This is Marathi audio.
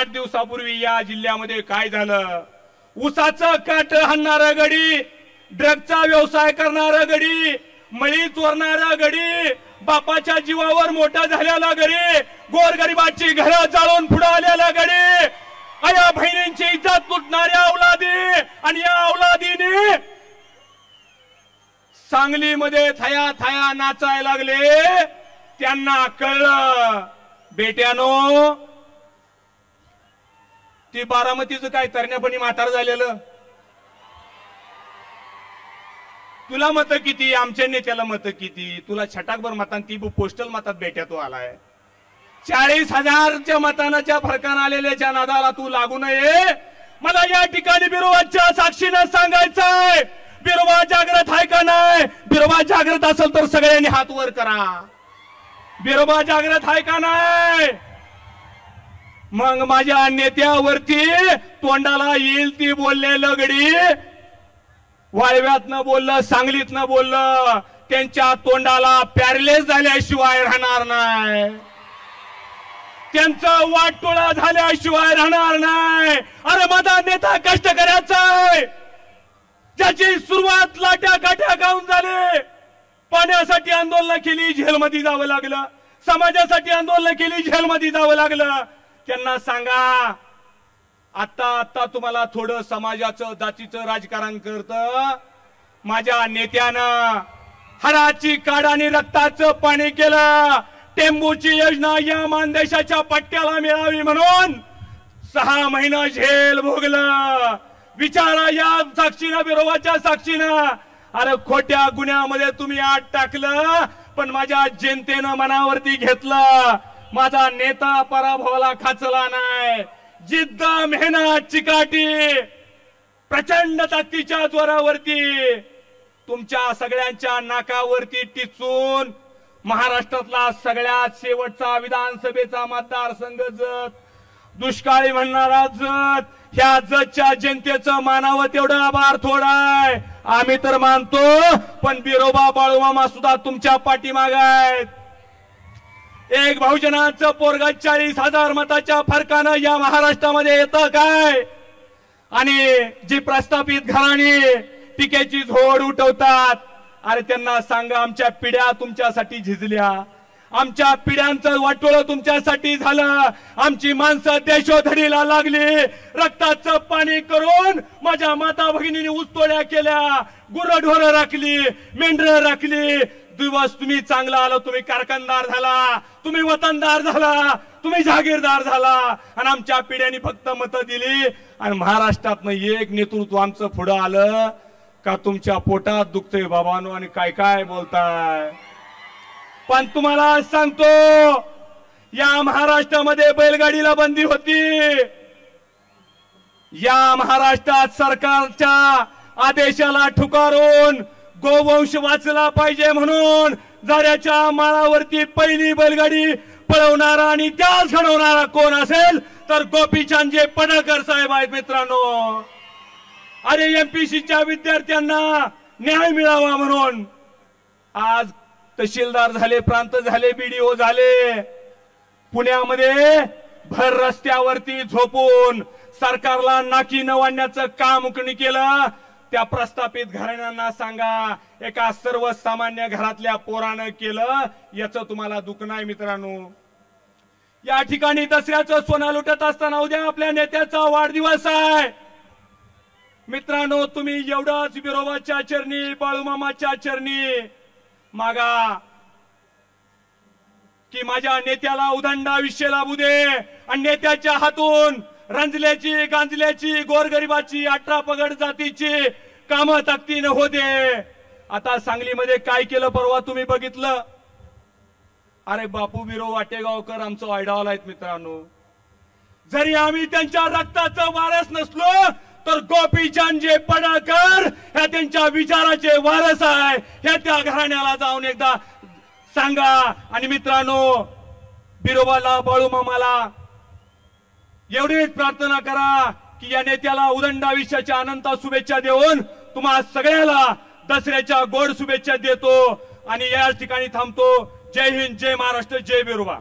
8 दिवसापूर्वी या जिल्ह्यामध्ये काय झालं? ऊसाचं काट हाणणारा गडी, ड्रगचा व्यवसाय करणारा गडी, मळी चोरणारा गडी, बापाच्या जीवावर मोठा झालेला गडी, गोरगरिबाची घरं जाळून पुढे आलेला गडी, आया बहिणींची इज्जत लुटणाऱ्या औलादी, आणि या औलादीने सांगलीमध्ये थया थया नाचायला लागले. त्यांना कळलं बेट्यानो, ती बारामतीचं काय तरण्यापणी म्हातार झालेलं. तुला मत किती, आमच्या नेत्याला मत किती, तुला छटाकभर मतान ती पोस्टल मतात बेट्या तू आलाय. 40,000च्या मतांच्या फरकानं आलेल्याच्या नादाला तू लागू नये. मला या ठिकाणी बिरोबाच्या साक्षीनं सांगायचंय, बिरोबा जागृत आहे का नाही? बिरोबा जागृत असेल तर सगळ्यांनी हात वर करा. बिरोबा जागृत आहे का नाही? मग माझ्या नेत्यावरती तोंडाला येईल ती बोललेलं गडी, वाळव्यातनं बोललं, सांगलीतनं बोललं, त्यांच्या तोंडाला पॅरलेस झाल्याशिवाय राहणार नाही, त्यांचं वाटोळा झाल्याशिवाय राहणार नाही. अरे माझा नेता कष्ट करायचाय, ज्याची सुरुवात लाट्या काट्या गाऊन झाली, पाण्यासाठी आंदोलन केली, जेलमध्ये जावं लागलं, समाजासाठी आंदोलन केली, जेलमध्ये जावं लागलं. त्यांना सांगा आता तुम्हाला थोडं समाजाचं जातीचं राजकारण करतं. माझ्या नेत्यानं हाडाची काढ आणि रक्ताचं पाणी केलं. टेंबूची योजना या मानदेशाच्या पट्ट्याला मिळावी म्हणून 6 महिना जेल भोगलं. विचारा या साक्षीनं, बिरोबाच्या साक्षीनं. अरे खोट्या गुन्ह्यामध्ये तुम्ही आत टाकलं, पण माझ्या जनतेनं मनावरती घेतलं. माझा नेता पराभवाला खाचला नाही. जिद्द, मेहनत, चिकाटी, प्रचंड ताकदीच्या जोरावरती तुमच्या सगळ्यांच्या नाकावरती टिचून महाराष्ट्रातला सगळ्यात शेवटचा विधानसभेचा मतदारसंघ जत, दुष्काळी म्हणणारा जत, ह्या जतच्या जनतेचं मानावं तेवढं आभार थोडाय. आम्ही तर मानतो, पण बिरोबा बाळूमामा सुद्धा तुमच्या पाठीमागे आहेत. एक बहुजनाचं पोरगा 40,000 मताच्या फरकानं या महाराष्ट्रामध्ये येतं काय? आणि जी प्रस्थापित घराणी टीकेची झोड उठवतात, अरे त्यांना सांगा आमच्या पिढ्या तुमच्यासाठी झिजल्या, आमच्या पिढ्यांचं वाटोळं तुमच्यासाठी झालं, आमची माणसं देशोधडीला लागली, रक्ताचं पाणी करून माझ्या माता भगिनींनी ऊसतोड्या केल्या, गुरढोरं राखली, मेंढरं राखली. दिवस तुम्ही चांगला आलो, तुम्ही कारखानदार झाला, तुम्ही वतनदार झाला, तुम्ही जागीरदार झाला, आणि आमच्या पिढ्यांनी फक्त मतं दिली. आणि महाराष्ट्रातनं एक नेतृत्व आमचं पुढं आलं का तुमच्या पोटात दुखतंय बाबांनो, आणि काय काय बोलताय. पण तुम्हाला सांगतो, या महाराष्ट्रामध्ये बैलगाडीला बंदी होती. या महाराष्ट्रात सरकारच्या आदेशाला ठुकारून गोवंश वाचला पाहिजे म्हणून जाऱ्याच्या माळावरती पहिली बैलगाडी पळवणारा आणि त्याच घडवणारा कोण असेल तर गोपीचंदजी पडळकर साहेब आहेत मित्रांनो. अरे एमपीसीच्या विद्यार्थ्यांना न्याय मिळावा म्हणून आज तहसीलदार झाले, प्रांत झाले, बीडीओ झाले. पुण्यामध्ये भर रस्त्यावरती झोपून सरकारला नाकी नवाडण्याचं काम उकणी केलं. त्या प्रस्थापित घराण्यांना सांगा, एका सर्वसामान्य घरातल्या पोरानं केलं, याचं तुम्हाला दुःख नाही मित्रांनो. या ठिकाणी दसऱ्याचं सोनं लुटत असताना उद्या आपल्या नेत्याचा वाढदिवस आहे मित्रांनो. तुम्ही एवढाच बिरोबाच्या चरणी, बाळूमामाच्या चरणी मागा की माझ्या नेत्याला उदंड आयुष्य लाभू दे, आणि नेत्याच्या हातून रंजल्याची, गांजल्याची, गोरगरिबाची, 18 पगड जातीची कामं ताकदीने हो दे. आता सांगलीमध्ये काय केलं परवा तुम्ही बघितलं. अरे बापू बिरो वाटेगावकर आमचं आयडॉल आहेत मित्रांनो. जरी आम्ही त्यांच्या रक्ताचं वारस नसलो तर गोपीचंदजी पडळकर ह्या त्यांच्या विचाराचे वारस आहे, हे त्या घराण्याला जाऊन एकदा सांगा. आणि मित्रांनो, बिरोबाला, बाळूमामाला एवढीच प्रार्थना करा की या नेत्याला उदंड आयुष्याच्या अनंत शुभेच्छा देऊन तुम्हा सगळ्याला दसऱ्याच्या गोड शुभेच्छा देतो आणि या ठिकाणी थांबतो. जय हिंद, जय महाराष्ट्र, जय बिरोबा.